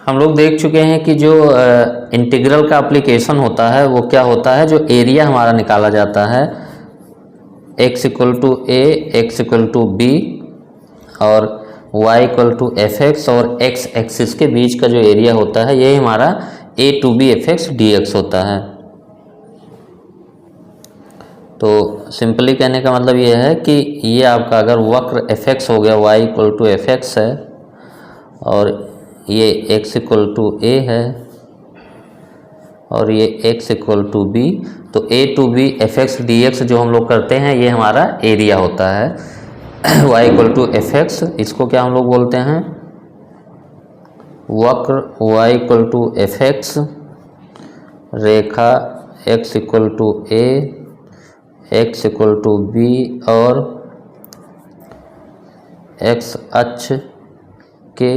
हम लोग देख चुके हैं कि जो इंटीग्रल का एप्लीकेशन होता है वो क्या होता है, जो एरिया हमारा निकाला जाता है x equal to A, X equal to B और y equal to F X और x एक्सिस के बीच का जो एरिया होता है यही हमारा a to B F X D X होता है। तो सिंपली कहने का मतलब ये है कि ये आपका अगर वक्र एफ एक्स हो गया, y equal to F X है और ये x इक्वल टू ए है और ये x इक्वल टू बी, तो a to B F X D X जो हम लोग करते हैं ये हमारा एरिया होता है। y equal to F X, इसको क्या हम लोग बोलते हैं, वक्र y equal to F X, रेखा x equal to A, x equal to B और x अक्ष के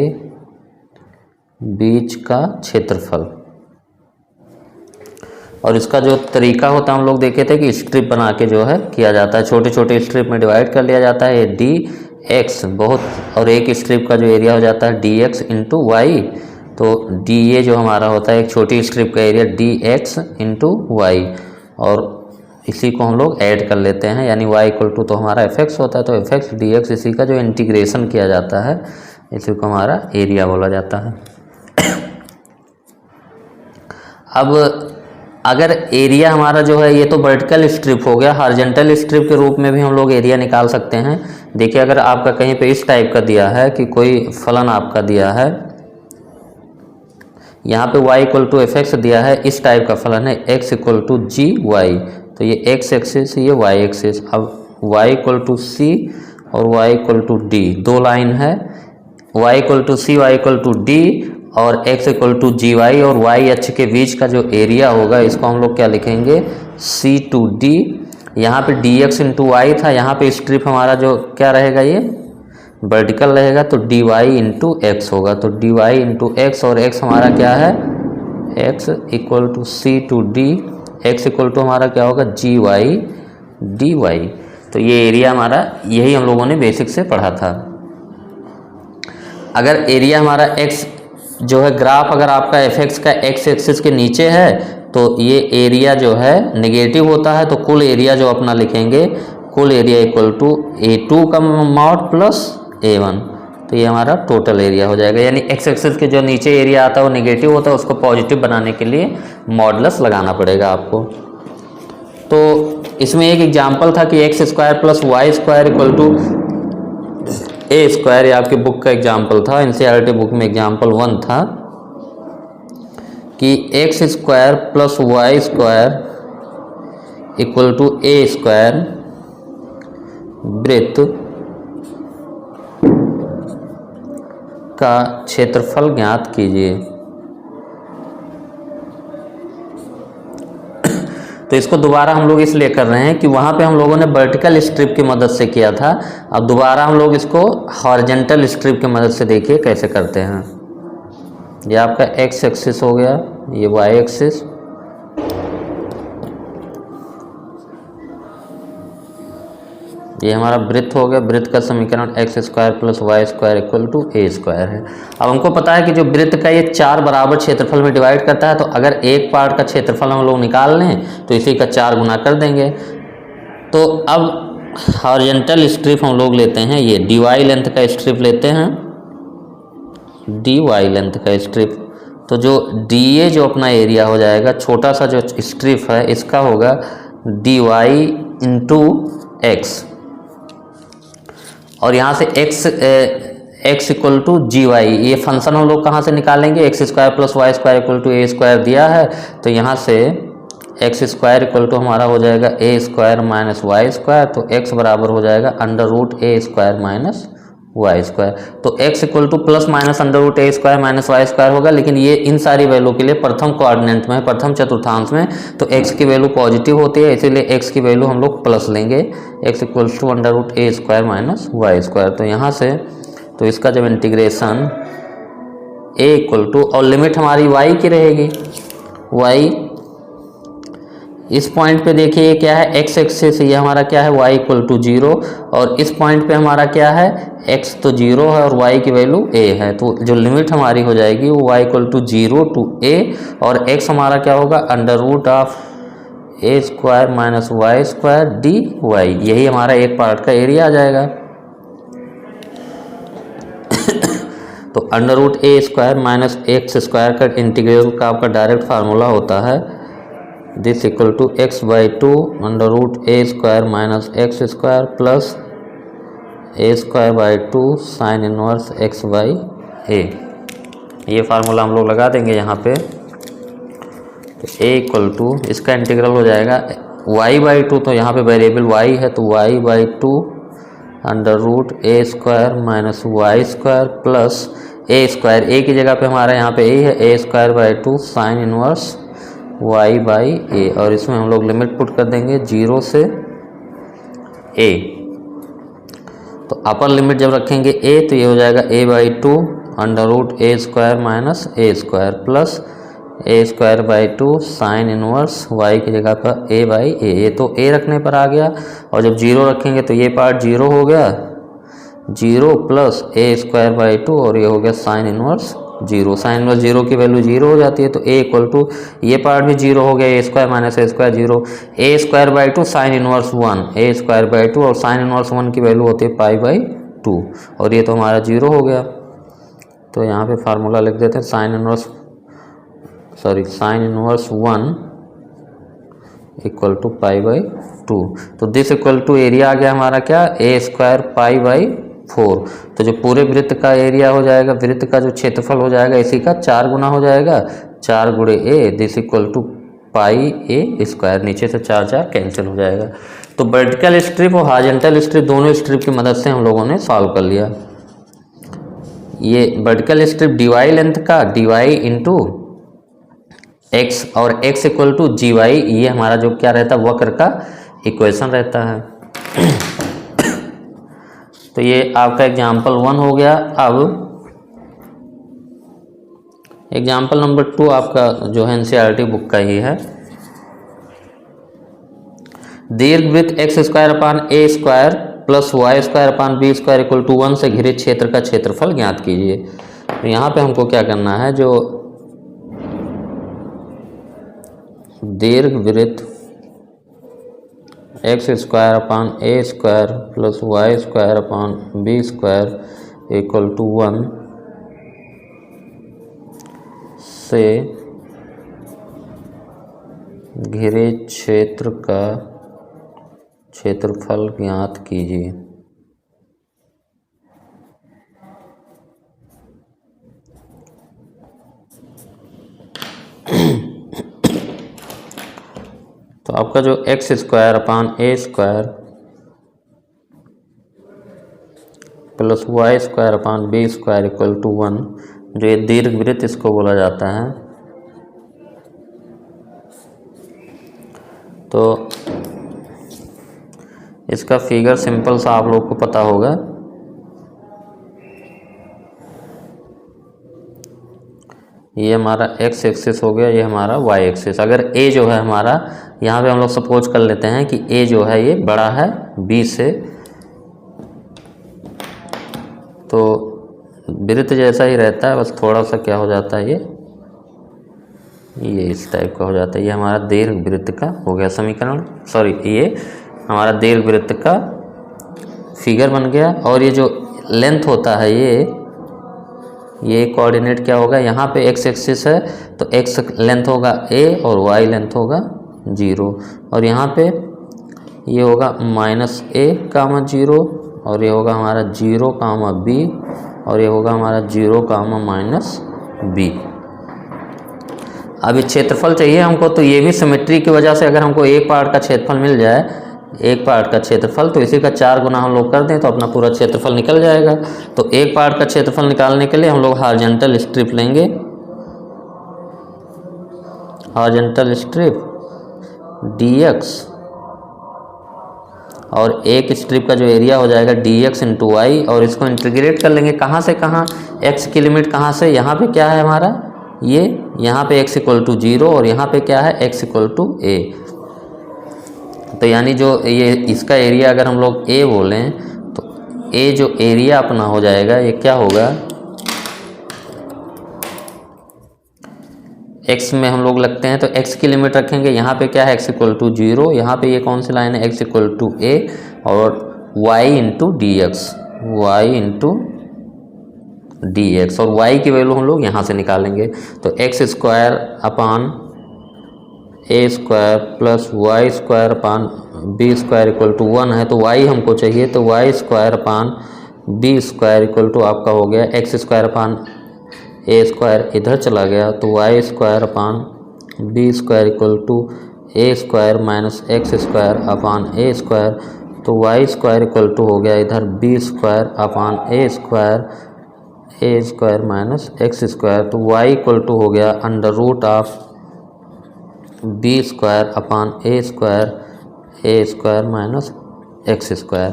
बीच का क्षेत्रफल। और इसका जो तरीका होता है हम लोग देखे थे कि स्ट्रिप बना के जो है किया जाता है, छोटे छोटे स्ट्रिप में डिवाइड कर लिया जाता है, ये डी एक्स बहुत, और एक स्ट्रिप का जो एरिया हो जाता है डी एक्स इंटू वाई। तो डी ए जो हमारा होता है एक छोटी स्ट्रिप का area D X into Y, और इसी को हम लोग ऐड कर लेते हैं, यानी y इक्वल टू तो हमारा एफ एक्स होता है, तो एफ एक्स डी एक्स इसी का जो इंटीग्रेशन किया जाता है इसी को हमारा एरिया बोला जाता है। अब अगर एरिया हमारा जो है ये तो वर्टिकल स्ट्रिप हो गया, हॉरिजॉन्टल स्ट्रिप के रूप में भी हम लोग एरिया निकाल सकते हैं। देखिए अगर आपका कहीं पे इस टाइप का दिया है कि कोई फलन आपका दिया है, यहाँ पे y equal to F X दिया है, इस टाइप का फलन है x equal to G Y, तो ये x एक्सिस ये y एक्सिस। अब y इक्वल टू सी और y इक्वल टू डी, दो लाइन है, y equal to C, y equal to D और x equal to G Y, और y अक्ष के बीच का जो एरिया होगा इसको हम लोग क्या लिखेंगे, c टू d। यहाँ पे dx इंटू वाई था, यहाँ पे स्ट्रिप हमारा जो क्या रहेगा ये वर्टिकल रहेगा, तो dy इंटू एक्स होगा, तो dy इंटू एक्स, और x हमारा क्या है x equal to C to D, x equal to हमारा क्या होगा जी वाई डी वाई। तो ये एरिया हमारा यही हम लोगों ने बेसिक से पढ़ा था। अगर एरिया हमारा x जो है ग्राफ अगर आपका एफ एक्स का x एक्सिस के नीचे है तो ये एरिया जो है नेगेटिव होता है, तो कुल एरिया जो अपना लिखेंगे, कुल एरिया इक्वल टू A2 का मॉड प्लस A1, तो ये हमारा टोटल एरिया हो जाएगा। यानी x एक्सिस के जो नीचे एरिया आता है वो नेगेटिव होता है, उसको पॉजिटिव बनाने के लिए मॉडुलस लगाना पड़ेगा आपको। तो इसमें एक एग्जाम्पल था कि X square plus Y square equal to A square, ये आपके बुक का एग्जाम्पल था, एनसीईआरटी बुक में एग्जाम्पल 1 था कि X square plus Y square equal to A square वृत्त का क्षेत्रफल ज्ञात कीजिए। तो इसको दोबारा हम लोग इसलिए कर रहे हैं कि वहाँ पे हम लोगों ने वर्टिकल स्ट्रिप की मदद से किया था, अब दोबारा हम लोग इसको हॉरिजॉन्टल स्ट्रिप की मदद से देखिए कैसे करते हैं। ये आपका x एक्सिस हो गया, ये y एक्सिस, ये हमारा वृत्त हो गया। वृत्त का समीकरण X square plus Y square equal to A square है। अब हमको पता है कि जो वृत्त का ये 4 बराबर क्षेत्रफल में डिवाइड करता है, तो अगर एक पार्ट का क्षेत्रफल हम लोग निकाल लें तो इसी का 4 गुना कर देंगे। तो अब हॉरिजॉन्टल स्ट्रिप हम लोग लेते हैं, ये डी वाई लेंथ का स्ट्रिप लेते हैं, डी वाई लेंथ का स्ट्रिप। तो जो डी ए जो अपना एरिया हो जाएगा, छोटा सा जो स्ट्रिप है इसका होगा डी वाई इंटू एक्स, और यहाँ से x equal to G Y, ये फंक्शन हम लोग कहाँ से निकालेंगे, X square plus Y square equal to A square दिया है, तो यहाँ से एक्स स्क्वायर इक्वल टू हमारा हो जाएगा a square minus Y square, तो x बराबर हो जाएगा अंडर रूट ए स्क्वायर माइनस वाई स्क्वायर। तो x equal to plus minus under root A square minus Y square होगा, लेकिन ये इन सारी वैल्यू के लिए प्रथम कोऑर्डिनेट में, प्रथम चतुर्थांश में, तो x की वैल्यू पॉजिटिव होती है, इसीलिए x की वैल्यू हम लोग प्लस लेंगे, x equal to under root A square minus Y square. तो यहाँ से तो इसका जब इंटीग्रेशन a इक्वल टू, और लिमिट हमारी y की रहेगी, y इस पॉइंट पे देखिए ये क्या है, x एक्सिस, ये हमारा क्या है y इक्वल टू 0, और इस पॉइंट पे हमारा क्या है, x तो 0 है और y की वैल्यू a है। तो जो लिमिट हमारी हो जाएगी वो y equal to 0 to a, और x हमारा क्या होगा, under root of a square minus Y square dy, यही हमारा एक पार्ट का एरिया आ जाएगा। तो अंडर रूट ए स्क्वायर माइनस एक्स स्क्वायर का इंटीग्रल का आपका डायरेक्ट फार्मूला होता है this equal to x by two under root A square minus x square plus a square by two sine inverse x by a. ये formula हम लोग लगा देंगे यहाँ पे। तो ए इक्वल टू इसका इंटीग्रल हो जाएगा वाई बाई टू, तो यहाँ पे वेरिएबल वाई है तो y by two under root A square minus Y square plus a square, a की जगह पे हमारा यहाँ पे ए है, a square by two sine inverse y by a, और इसमें हम लोग लिमिट पुट कर देंगे 0 से ए। तो अपर लिमिट जब रखेंगे ए तो ये हो जाएगा a by two under root A square minus a square plus a square by two sine inverse y की जगह पर ए बाई ए, ये तो ए रखने पर आ गया, और जब 0 रखेंगे तो ये पार्ट 0 हो गया, 0 plus a square by two, और ये हो गया साइन इनवर्स 0, साइन इनवर्स 0 की वैल्यू 0 हो जाती है, तो ए इक्वल टू ये पार्ट भी 0 हो गया, a square minus a square 0, a square by two sine inverse 1, a square by two, और साइन इनवर्स 1 की वैल्यू होती है पाई बाई 2, और ये तो हमारा 0 हो गया। तो यहाँ पे फार्मूला लिख देते हैं sine inverse 1 equal to pi by 2। तो दिस इक्वल टू एरिया आ गया हमारा क्या, ए स्क्वायर पाई बाई 4। तो जो पूरे वृत्त का एरिया हो जाएगा, वृत्त का जो क्षेत्रफल हो जाएगा इसी का 4 गुना हो जाएगा, 4 गुणे a, this equal to pi a square, नीचे से 4 4 कैंसिल हो जाएगा। तो वर्टिकल स्ट्रिप और हॉरिजॉन्टल स्ट्रिप दोनों स्ट्रिप की मदद से हम लोगों ने सॉल्व कर लिया। ये वर्टिकल स्ट्रिप डीवाई लेंथ का डीवाई इंटू एक्स और X equal to G Y, ये हमारा जो क्या रहता है, वक्र का इक्वेशन रहता है। तो ये आपका एग्जाम्पल 1 हो गया। अब एग्जाम्पल नंबर 2 आपका जो है एनसीईआरटी बुक का ही है। दीर्घवृत्त X square upon A square plus Y square upon B square equal to 1 से घिरे क्षेत्र का क्षेत्रफल ज्ञात कीजिए। तो यहाँ पे हमको क्या करना है, जो दीर्घवृत्त X square upon A square plus Y square upon B square equal to 1 से घिरे क्षेत्र का क्षेत्रफल ज्ञात कीजिए। तो आपका जो X square upon A square plus Y square upon B square equal to 1, जो ये दीर्घवृत्त इसको बोला जाता है। तो इसका फिगर सिंपल सा आप लोग को पता होगा। ये हमारा एक्स एक्सिस हो गया, ये हमारा वाई एक्सिस। अगर ए जो है हमारा, यहाँ पे हम लोग सपोज कर लेते हैं कि ए जो है ये बड़ा है बी से, तो वृत्त जैसा ही रहता है, बस थोड़ा सा क्या हो जाता है, ये इस टाइप का हो जाता है। ये हमारा दीर्घवृत्त का हो गया समीकरण, सॉरी ये हमारा दीर्घवृत्त का फिगर बन गया। और ये जो लेंथ होता है ये कोऑर्डिनेट क्या होगा, यहाँ पे एक्स एक्सिस है तो एक्स लेंथ होगा a और y लेंथ होगा 0, और यहाँ पे ये होगा -a, 0, और ये होगा हमारा 0, b, और ये होगा हमारा 0, -b। अभी क्षेत्रफल चाहिए हमको, तो ये भी सिमेट्री की वजह से अगर हमको एक पार्ट का क्षेत्रफल मिल जाए, एक पार्ट का क्षेत्रफल, तो इसी का 4 गुना हम लोग कर दें तो अपना पूरा क्षेत्रफल निकल जाएगा। तो एक पार्ट का क्षेत्रफल निकालने के लिए हम लोग हॉरिजॉन्टल स्ट्रिप लेंगे। हॉरिजॉन्टल स्ट्रिप dx, और एक स्ट्रिप का जो एरिया हो जाएगा dx इंटू वाई, और इसको इंटीग्रेट कर लेंगे कहाँ से कहाँ, x की लिमिट कहाँ से, यहाँ पे क्या है हमारा, ये यहाँ पे x इक्वल टू 0, और यहाँ पे क्या है x इक्वल टू a। तो यानी जो ये इसका एरिया अगर हम लोग ए बोलें तो ए जो एरिया अपना हो जाएगा ये क्या होगा, x में हम लोग लगते हैं तो x की लिमिट रखेंगे। यहाँ पे क्या है x इक्वल टू 0, यहाँ पे ये कौन सी लाइन है x इक्वल टू a और y into D X, Y into D X, और y की वैल्यू हम लोग यहाँ से निकालेंगे। तो X square upon A square plus Y square upon B square equal to 1 है, तो y हमको चाहिए, तो Y square upon B square equal to आपका हो गया X square upon A square, इधर चला गया तो Y square upon B square equal to A square minus x square upon A square, तो वाई स्क्वायर इक्वल टू हो गया इधर B square upon A square minus x square, तो Y equal to हो गया under root of B square upon A square minus x square.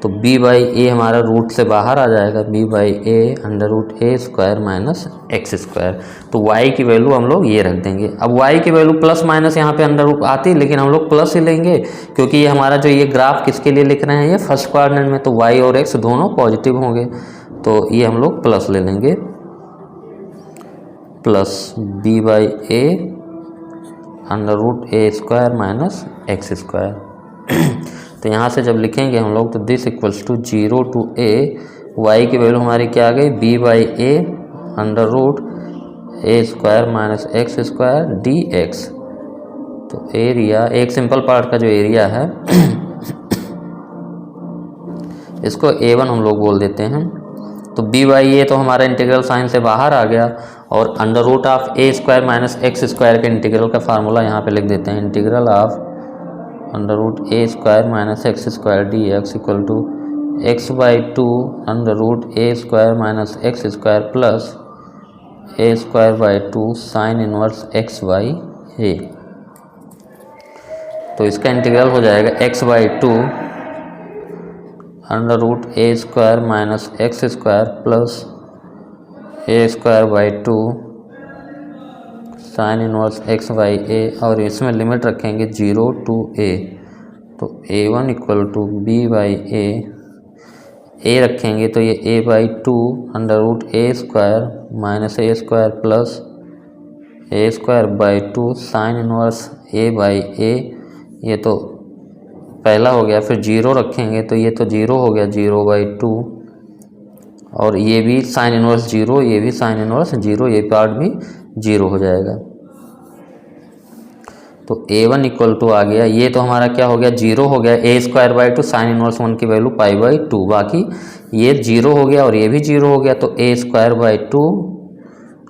तो b by A हमारा root से बाहर आ जाएगा, b by A under root A square minus x square. तो y की वैल्यू हम लोग ये रख देंगे। अब y की वैल्यू प्लस माइनस यहाँ पे अंडर रूट आती, लेकिन हम लोग प्लस ही लेंगे क्योंकि ये हमारा जो ये ग्राफ किसके लिए लिख रहे हैं, ये फर्स्ट क्वाड्रेंट में, तो y और x दोनों पॉजिटिव होंगे, तो ये हम लोग प्लस ले लेंगे, plus b by A under root A square minus x square. तो यहाँ से जब लिखेंगे हम लोग तो this equals to 0 to a, y की वैल्यू हमारी क्या आ गई, b by A under root A square minus x square D X. तो एरिया, एक सिंपल पार्ट का जो एरिया है इसको a1 हम लोग बोल देते हैं। तो b बाई ए तो हमारा इंटीग्रल साइन से बाहर आ गया, और under root of a square minus x square के इंटीग्रल का फार्मूला यहाँ पे लिख देते हैं, integral of under root A square minus x square D x equal to x by two under root A square minus x square plus a square by two sine inverse x by a. तो इसका integral हो जाएगा x by two under root A square minus x square plus a square by two sine inverse x by a, और इसमें limit रखेंगे 0 to a, तो a1 equal to b by a रखेंगे तो ये a by two under root A square minus a square plus a square by two sine inverse a by a, ये तो पहला हो गया, फिर 0 रखेंगे तो ये तो 0 हो गया 0 बाई टू, और ये भी साइन इनवर्स 0, ये भी साइन इनवर्स 0, ये पार्ट भी 0 हो जाएगा। तो a1 इक्वल टू आ गया, ये तो हमारा क्या हो गया 0 हो गया, a square by two sine inverse 1 की वैल्यू पाई बाई टू, बाकी ये 0 हो गया और ये भी 0 हो गया, तो ए स्क्वायर बाई टू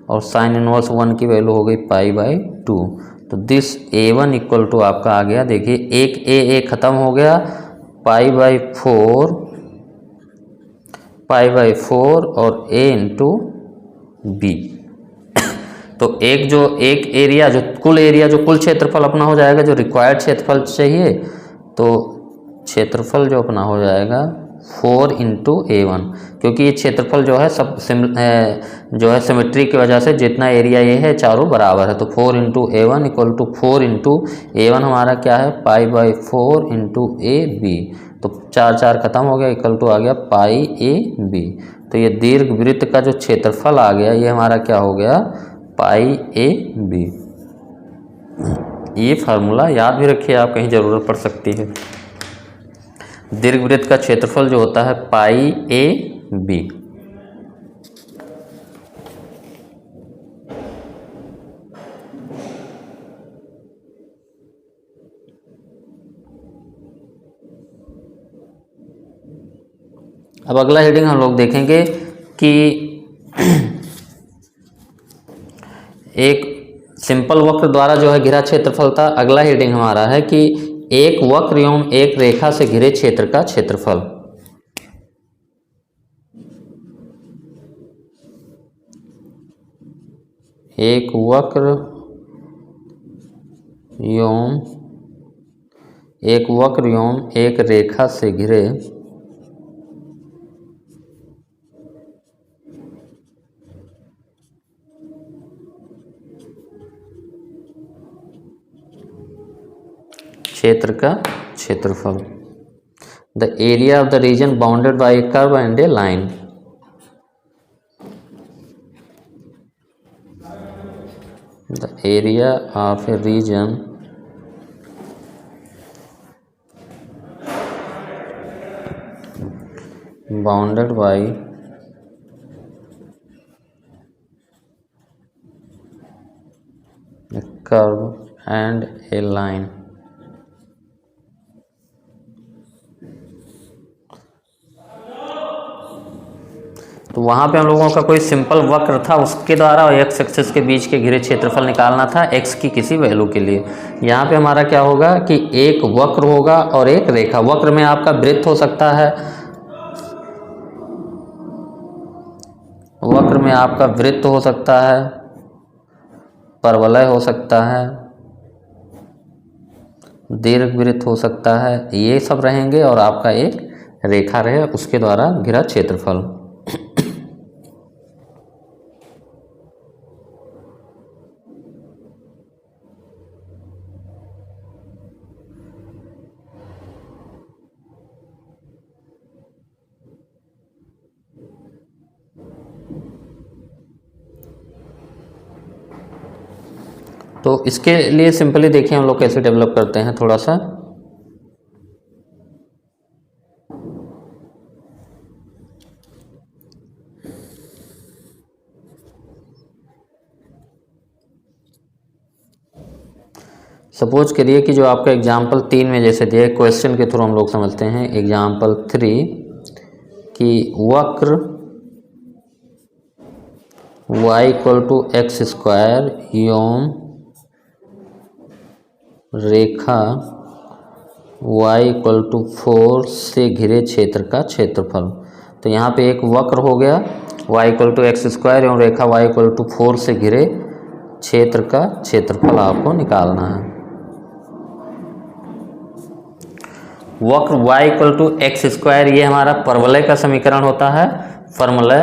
और साइन इनवर्स 1 की वैल्यू हो गई पाई बाई टू। तो दिस a1 इक्वल टू आपका आ गया, देखिए एक ए ख़त्म हो गया, पाई बाई फोर और a इंटू बी। तो एक एरिया जो कुल क्षेत्रफल अपना हो जाएगा, जो रिक्वायर्ड क्षेत्रफल चाहिए, तो क्षेत्रफल जो अपना हो जाएगा 4 इंटू A1, क्योंकि ये क्षेत्रफल जो है सब जो है सिमेट्री की वजह से जितना एरिया ये है चारों बराबर है, तो 4 into A1 equal to 4 into A1 हमारा क्या है पाई बाई 4 इंटू AB, तो 4 खत्म हो गया, इक्वल टू आ गया पाई AB। तो ये दीर्घ वृत्त का जो क्षेत्रफल आ गया ये हमारा क्या हो गया पाई AB। ये फार्मूला याद भी रखिए आप, कहीं ज़रूरत पड़ सकती है। दीर्घवृत्त का क्षेत्रफल जो होता है पाई AB। अब अगला हेडिंग हम लोग देखेंगे कि एक सिंपल वक्र द्वारा जो है घिरा क्षेत्रफल था। अगला हेडिंग हमारा है कि एक वक्र एवं एक रेखा से घिरे क्षेत्र का क्षेत्रफल। एक वक्र एवं एक रेखा से घिरे क्षेत्र का क्षेत्रफल। The area of the reason bounded by A curve and A line. The area of A reason bounded by a curve and a line। तो वहाँ पे हम लोगों का कोई सिंपल वक्र था, उसके द्वारा एक्स एक्सिस के बीच के घिरे क्षेत्रफल निकालना था एक्स की किसी वैल्यू के लिए। यहाँ पे हमारा क्या होगा कि एक वक्र होगा और एक रेखा। वक्र में आपका वृत्त हो सकता है, वक्र में आपका वृत्त हो सकता है, परवलय हो सकता है, दीर्घवृत्त हो सकता है, ये सब रहेंगे और आपका एक रेखा रहे, उसके द्वारा घिरा क्षेत्रफल। तो इसके लिए सिंपली देखिए हम लोग कैसे डेवलप करते हैं थोड़ा सा। सपोज करिए कि जो आपका एग्जाम्पल 3 में जैसे दिया है, क्वेश्चन के थ्रू हम लोग समझते हैं। एग्जाम्पल 3 कि वक्र y = x² एवं रेखा y = 4 से घिरे क्षेत्र का क्षेत्रफल। तो यहाँ पे एक वक्र हो गया y = x² एवं रेखा y = 4 से घिरे क्षेत्र का क्षेत्रफल आपको निकालना है। वक्र y = x², ये हमारा परवलय का समीकरण होता है, फॉर्मूला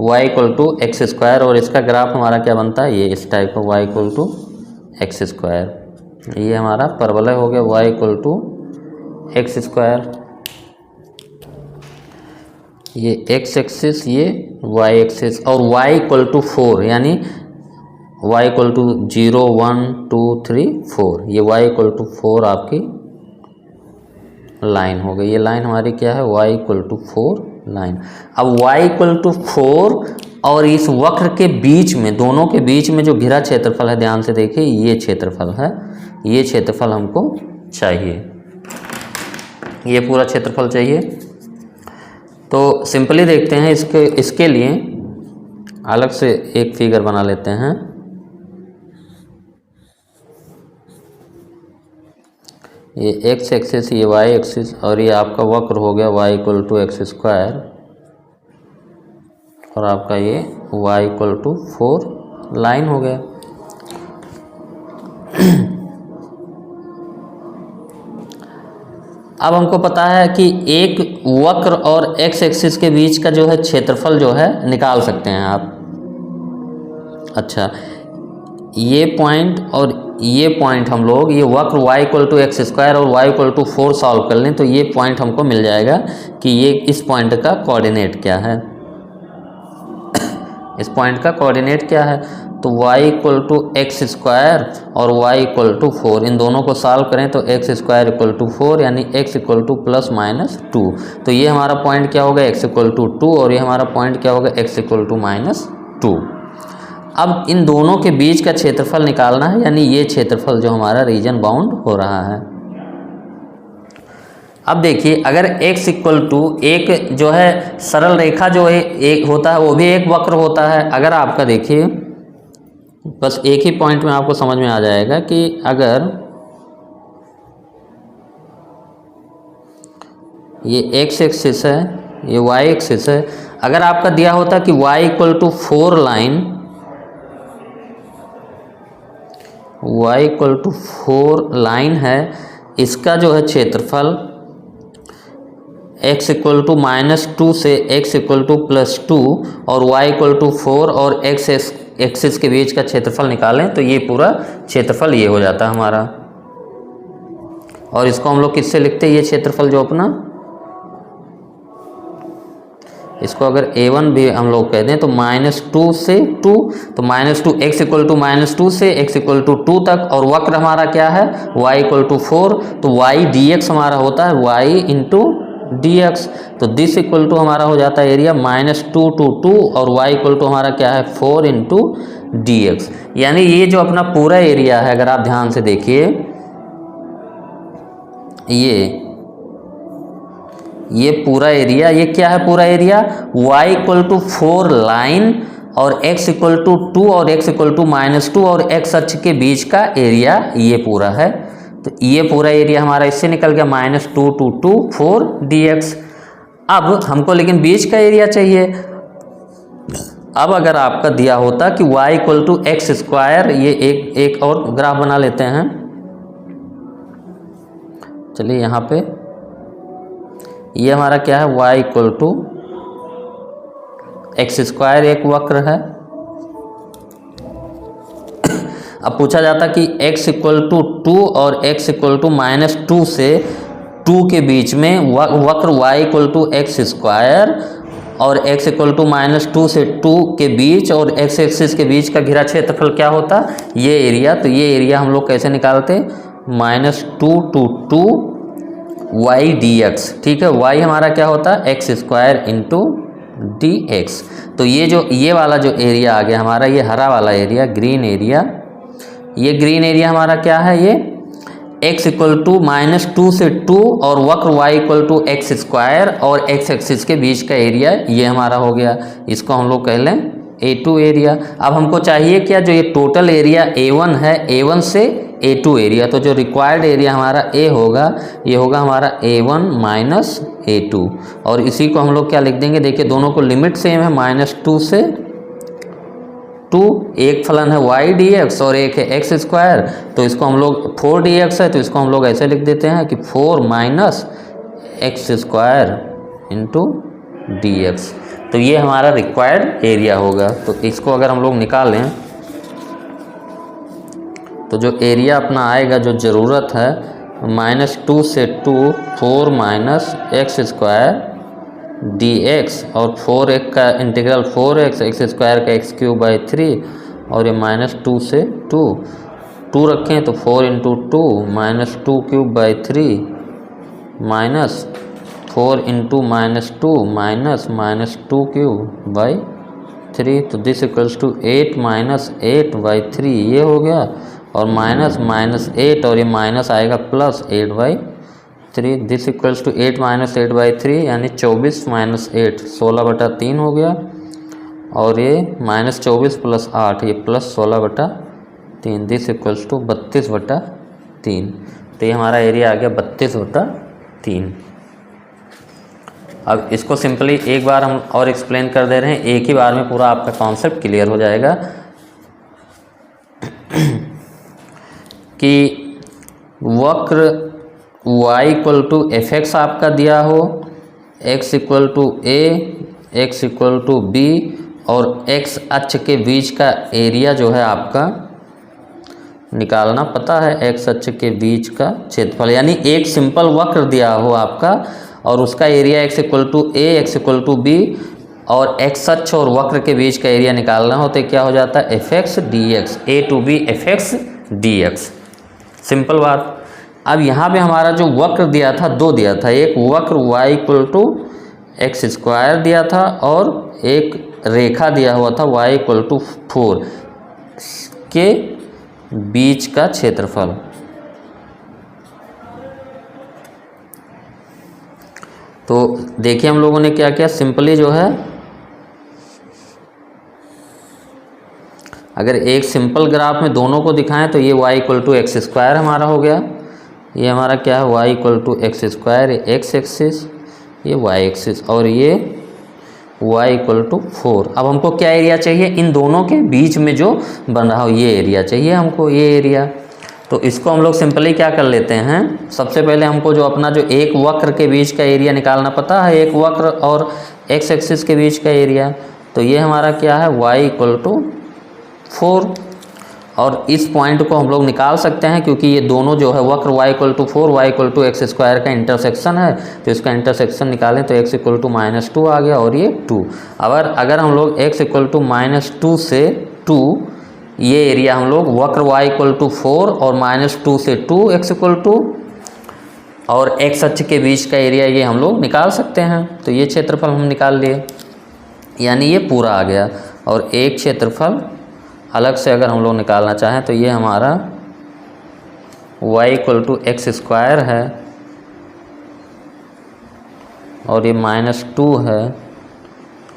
y = x², और इसका ग्राफ हमारा क्या बनता है, ये इस टाइप का y = x²। ये हमारा परवलय हो गया y = x², ये x एक्सिस, ये y एक्सिस, और y = 4, यानी y = 0 1 2 3 4, ये y = 4 आपकी लाइन हो गई। ये लाइन हमारी क्या है, y = 4 लाइन। अब y = 4 और इस वक्र के बीच में, दोनों के बीच में जो घिरा क्षेत्रफल है, ध्यान से देखिए, ये क्षेत्रफल है, ये क्षेत्रफल हमको चाहिए, ये पूरा क्षेत्रफल चाहिए। तो सिंपली देखते हैं इसके लिए अलग से एक फिगर बना लेते हैं। ये x एक्सिस, ये y एक्सिस, और ये आपका वक्र हो गया y = x², और आपका ये y = 4 लाइन हो गया। अब हमको पता है कि एक वक्र और x एक्सिस के बीच का जो है क्षेत्रफल जो है निकाल सकते हैं आप। अच्छा, ये पॉइंट और ये पॉइंट हम लोग, ये वक्र y = x² और y = 4 सॉल्व कर लें तो ये पॉइंट हमको मिल जाएगा कि ये इस पॉइंट का कोऑर्डिनेट क्या है। इस पॉइंट का कोऑर्डिनेट क्या है, तो y = x² और y = 4, इन दोनों को सॉल्व करें तो x² = 4, यानी x = ±2। तो ये हमारा पॉइंट क्या होगा, x = 2, और ये हमारा पॉइंट क्या होगा, x = -2। अब इन दोनों के बीच का क्षेत्रफल निकालना है, यानी ये क्षेत्रफल जो हमारा रीजन बाउंड हो रहा है। अब देखिए, अगर x = एक जो है सरल रेखा जो है एक होता है, वो भी एक वक्र होता है। अगर आपका देखिए, बस एक ही पॉइंट में आपको समझ में आ जाएगा कि अगर ये x एक्सिस है, ये y एक्सिस है, अगर आपका दिया होता कि y = 4 लाइन, y = 4 लाइन है, इसका जो है क्षेत्रफल x = -2 से x = +2 और y = 4 और x एक्सिस के बीच का क्षेत्रफल निकालें तो ये पूरा क्षेत्रफल ये हो जाता है हमारा। और इसको हम लोग किससे लिखते हैं, ये क्षेत्रफल जो अपना, इसको अगर a1 भी हम लोग कहते हैं तो -2 से 2, तो -2 x इक्वल टू -2 से x इक्वल टू 2 तक, और वक्र हमारा क्या है y इक्वल टू 4, तो y dx हमारा होता है y इंटू dx, तो दिस इक्वल टू हमारा हो जाता है एरिया -2 to 2 और y इक्वल टू हमारा क्या है 4 इंटू dx। यानी ये जो अपना पूरा एरिया है, अगर आप ध्यान से देखिए, ये पूरा एरिया, ये क्या है पूरा area, y equal to 4 line और x इक्वल टू 2 और x इक्वल टू -2 और x अक्ष के बीच का एरिया ये पूरा है। तो ये पूरा एरिया हमारा इससे निकल गया -2 to 2 4 dx। अब हमको लेकिन बीच का एरिया चाहिए। अब अगर आपका दिया होता कि y equal to X square, ये एक और ग्राफ बना लेते हैं, चलिए यहाँ पे ये हमारा क्या है y equal to X square एक वक्र है। अब पूछा जाता कि x इक्वल टू 2 और x इक्वल टू -2 से 2 के बीच में वक्र y equal to X square और x इक्वल टू -2 से 2 के बीच और x एक्सिस के बीच का घिरा क्षेत्रफल क्या होता, ये एरिया। तो ये एरिया हम लोग कैसे निकालते, -2 to 2 y dx, ठीक है। y हमारा क्या होता है एक्स स्क्वायर इंटू dx। तो ये वाला जो एरिया आ गया हमारा, ये हरा वाला एरिया, ग्रीन एरिया, ये ग्रीन एरिया हमारा क्या है, ये x इक्वल टू -2 से 2 और वक्र y equal to X square और x एक्सिस के बीच का एरिया ये हमारा हो गया। इसको हम लोग कह लें A2 एरिया। अब हमको चाहिए क्या, जो ये टोटल एरिया A1 है, A1 से A2 एरिया, तो जो रिक्वायर्ड एरिया हमारा A होगा, ये होगा हमारा A1 माइनस A2, और इसी को हम लोग क्या लिख देंगे, देखिए दोनों को लिमिट सेम है, -2 से 2, एक फलन है y dx और एक है x स्क्वायर, तो इसको हम लोग 4 dx है, तो इसको हम लोग ऐसे लिख देते हैं कि 4 minus x square into dx। तो ये हमारा रिक्वायर्ड एरिया होगा। तो इसको अगर हम लोग निकालें तो जो एरिया अपना आएगा, जो ज़रूरत है, -2 से 2 4 माइनस एक्स स्क्वायर dx और 4x का इंटीग्रल 4x, एक्स स्क्वायर का x³ 3 और ये -2 से 2 रखें तो 4 इंटू 2 -2³ माइनस 4 इंटू -2 -2³ तो दिस इक्वल्स टू 8 -8/3 ये हो गया, और -8 और ये माइनस आएगा +8/3, दिस इक्वल्स टू 8 -8/3 यानी 24 - 8 16/3 हो गया, और ये -24 + 8 ये +16/3, दिस इक्वल्स टू 32/3। तो ये हमारा एरिया आ गया 32/3। अब इसको सिंपली एक बार हम और एक्सप्लेन कर दे रहे हैं, एक ही बार में पूरा आपका कॉन्सेप्ट क्लियर हो जाएगा कि वक्र y इक्वल टू fx आपका दिया हो, x equal to a, x equal to b और x अक्ष के बीच का एरिया जो है आपका निकालना पता है, x अक्ष के बीच का क्षेत्रफल, यानी एक सिंपल वक्र दिया हो आपका और उसका area x equal to a, x equal to b और x अक्ष और वक्र के बीच का एरिया निकालना हो तो क्या हो जाता है fx dx, a to b fx dx, simple बात। अब यहाँ पे हमारा जो वक्र दिया था, दो दिया था, एक वक्र y equal to X square दिया था और एक रेखा दिया हुआ था y इक्वल टू 4 के बीच का क्षेत्रफल। तो देखिए हम लोगों ने क्या किया, सिंपली जो है अगर एक सिंपल ग्राफ में दोनों को दिखाएं तो ये y equal to X square हमारा हो गया, ये हमारा क्या है y equal to X square, X axis, ये y एक्सिस, और ये y इक्वल टू 4। अब हमको क्या एरिया चाहिए, इन दोनों के बीच में जो बन रहा हो ये एरिया चाहिए हमको, ये एरिया। तो इसको हम लोग सिंपली क्या कर लेते हैं, सबसे पहले हमको जो अपना जो एक वक्र के बीच का एरिया निकालना पता है, एक वक्र और एक्स एक्सिस के बीच का एरिया, तो ये हमारा क्या है y इक्वल टू 4 और इस पॉइंट को हम लोग निकाल सकते हैं क्योंकि ये दोनों जो है वक्र y equal to 4 y equal to X square का इंटरसेक्शन है। तो इसका इंटरसेक्शन निकालें तो x इक्वल टू -2 आ गया और ये 2। अगर हम लोग x इक्वल टू -2 से 2 ये एरिया हम लोग वक्र y इक्वल टू 4 और -2 से 2 x इक्वल टू और x अक्ष के बीच का एरिया ये हम लोग निकाल सकते हैं। तो ये क्षेत्रफल हम निकाल लिए, यानी ये पूरा आ गया। और एक क्षेत्रफल अलग से अगर हम लोग निकालना चाहें तो ये हमारा y equal to X square है और ये -2 है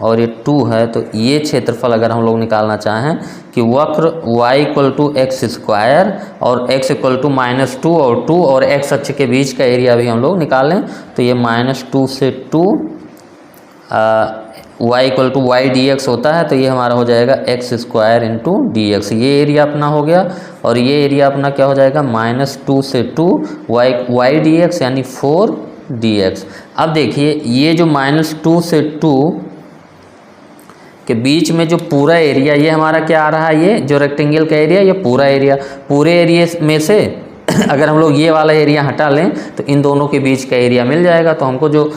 और ये 2 है। तो ये क्षेत्रफल अगर हम लोग निकालना चाहें कि वक्र y equal to X square और x इक्वल टू -2 और 2 और x अक्ष के बीच का एरिया भी हम लोग निकालें तो ये -2 से 2 y equal to Y D X होता है। तो ये हमारा हो जाएगा X square into D X, ये एरिया अपना हो गया। और ये एरिया अपना क्या हो जाएगा -2 से 2 वाई डी एक्स यानी 4 डी एक्स। अब देखिए ये जो -2 से 2 के बीच में जो पूरा एरिया ये हमारा क्या आ रहा है, ये जो रेक्टेंगल का एरिया, ये पूरा एरिया, पूरे एरिया में से अगर हम लोग ये वाला एरिया हटा लें तो इन दोनों के बीच का एरिया मिल जाएगा। तो हमको जो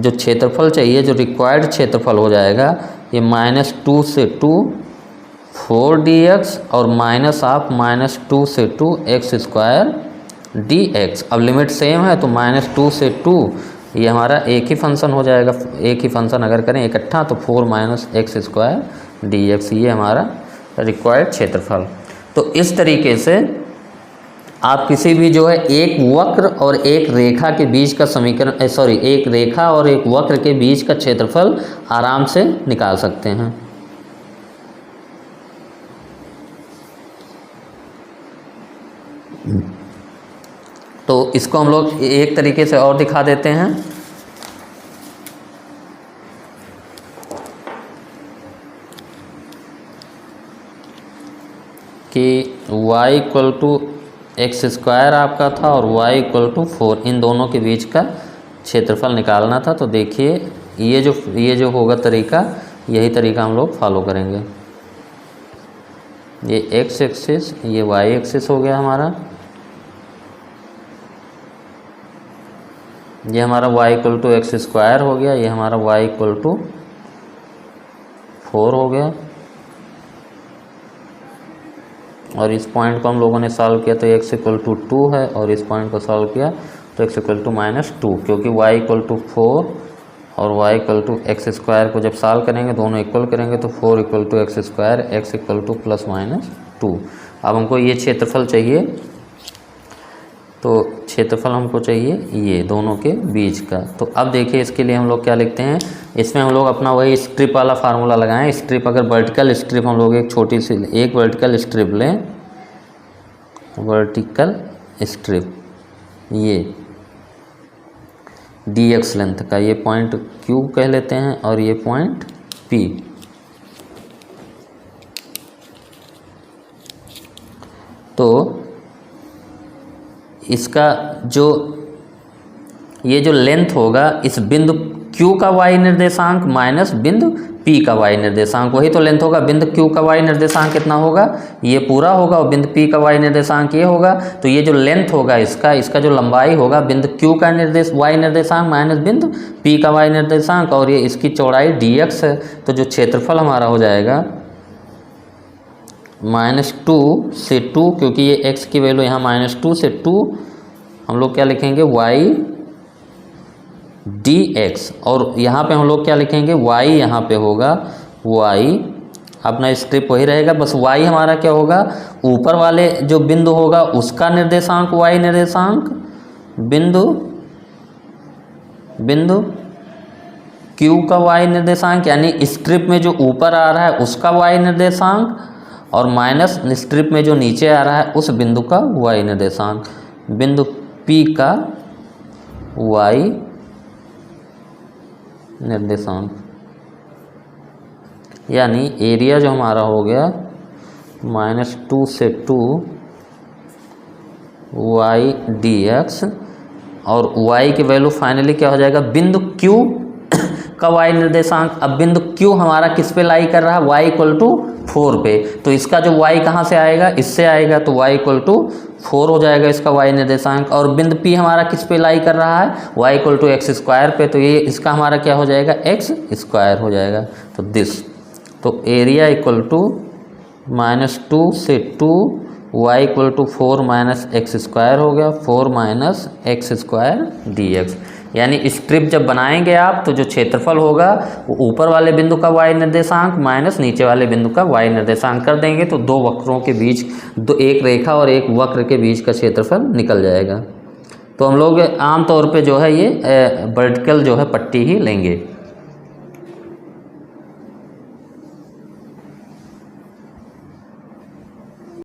क्षेत्रफल चाहिए, जो रिक्वायर्ड क्षेत्रफल हो जाएगा ये -2 से 2 4 dx और -2 से 2 एक्स स्क्वायर dx। अब लिमिट सेम है तो -2 से 2 ये हमारा एक ही फंक्शन हो जाएगा। एक ही फंक्शन अगर करें इकट्ठा तो 4 - एक्स स्क्वायर dx, ये हमारा रिक्वायर्ड क्षेत्रफल। तो इस तरीके से आप किसी भी जो है एक वक्र और एक रेखा के बीच का समीकरण, एक रेखा और एक वक्र के बीच का क्षेत्रफल आराम से निकाल सकते हैं। तो इसको हम लोग एक तरीके से और दिखा देते हैं कि y equal to X square आपका था और y इक्वल टू 4, इन दोनों के बीच का क्षेत्रफल निकालना था। तो देखिए ये जो होगा तरीका, यही तरीका हम लोग फॉलो करेंगे। ये x एक्सिस, ये y एक्सिस हो गया हमारा, ये हमारा y equal to X square हो गया, ये हमारा y इक्वल टू 4 हो गया। और इस पॉइंट को हम लोगों ने सॉल्व किया तो x इक्वल टू 2 है और इस पॉइंट को सॉल्व किया तो x इक्वल टू -2, क्योंकि y इक्वल टू 4 और y equal to X square को जब सॉल्व करेंगे दोनों इक्वल करेंगे तो 4 equal to X square, x equal to +-2। अब हमको ये क्षेत्रफल चाहिए, तो क्षेत्रफल हमको चाहिए ये दोनों के बीच का। तो अब देखिए इसके लिए हम लोग क्या लिखते हैं, इसमें हम लोग अपना वही स्ट्रिप वाला फार्मूला लगाएं। स्ट्रिप, अगर वर्टिकल स्ट्रिप हम लोग एक छोटी सी एक वर्टिकल स्ट्रिप लें, वर्टिकल स्ट्रिप ये dx लेंथ का, ये पॉइंट Q कह लेते हैं और ये पॉइंट P। तो इसका ये जो लेंथ होगा इस बिंदु Q का y निर्देशांक माइनस बिंदु P का y निर्देशांक, वही तो लेंथ होगा। बिंदु Q का y निर्देशांक कितना होगा, ये पूरा होगा और बिंदु P का y निर्देशांक ये होगा। तो ये जो लेंथ होगा इसका जो लंबाई होगा बिंदु Q का y निर्देशांक माइनस बिंदु P का y निर्देशांक और ये इसकी चौड़ाई dx है। तो जो क्षेत्रफल हमारा हो जाएगा -2 से 2, क्योंकि ये x की वैल्यू यहाँ -2 से 2, हम लोग क्या लिखेंगे y dx, और यहाँ पे हम लोग क्या लिखेंगे y, यहाँ पे होगा y, अपना स्ट्रिप वही रहेगा, बस y हमारा क्या होगा, ऊपर वाले जो बिंदु होगा उसका निर्देशांक y निर्देशांक, बिंदु Q का y निर्देशांक यानी स्ट्रिप में जो ऊपर आ रहा है उसका y निर्देशांक, और माइनस स्ट्रिप में जो नीचे आ रहा है उस बिंदु का y निर्देशांक, बिंदु P का y निर्देशांक। यानी एरिया जो हमारा हो गया -2 से 2 y dx, और y की वैल्यू फाइनली क्या हो जाएगा, बिंदु Q का y निर्देशांक। अब बिंदु Q हमारा किस पे लाई कर रहा है, y इक्वल टू 4 पे, तो इसका जो y कहाँ से आएगा, इससे आएगा, तो y इक्वल टू 4 हो जाएगा इसका y निर्देशांक। और बिंदु P हमारा किस पे लाई कर रहा है, y equal to X square पे, तो ये इसका हमारा क्या हो जाएगा, एक्स स्क्वायर हो जाएगा। तो दिस, तो एरिया इक्वल टू -2 से 2, y equal to 4 minus x square हो गया, 4 माइनस एक्स स्क्वायर dx। यानी स्ट्रिप जब बनाएंगे आप तो जो क्षेत्रफल होगा वो ऊपर वाले बिंदु का y निर्देशांक माइनस नीचे वाले बिंदु का y निर्देशांक कर देंगे, तो दो वक्रों के बीच, एक रेखा और एक वक्र के बीच का क्षेत्रफल निकल जाएगा। तो हम लोग आमतौर पे जो है ये वर्टिकल जो है पट्टी ही लेंगे।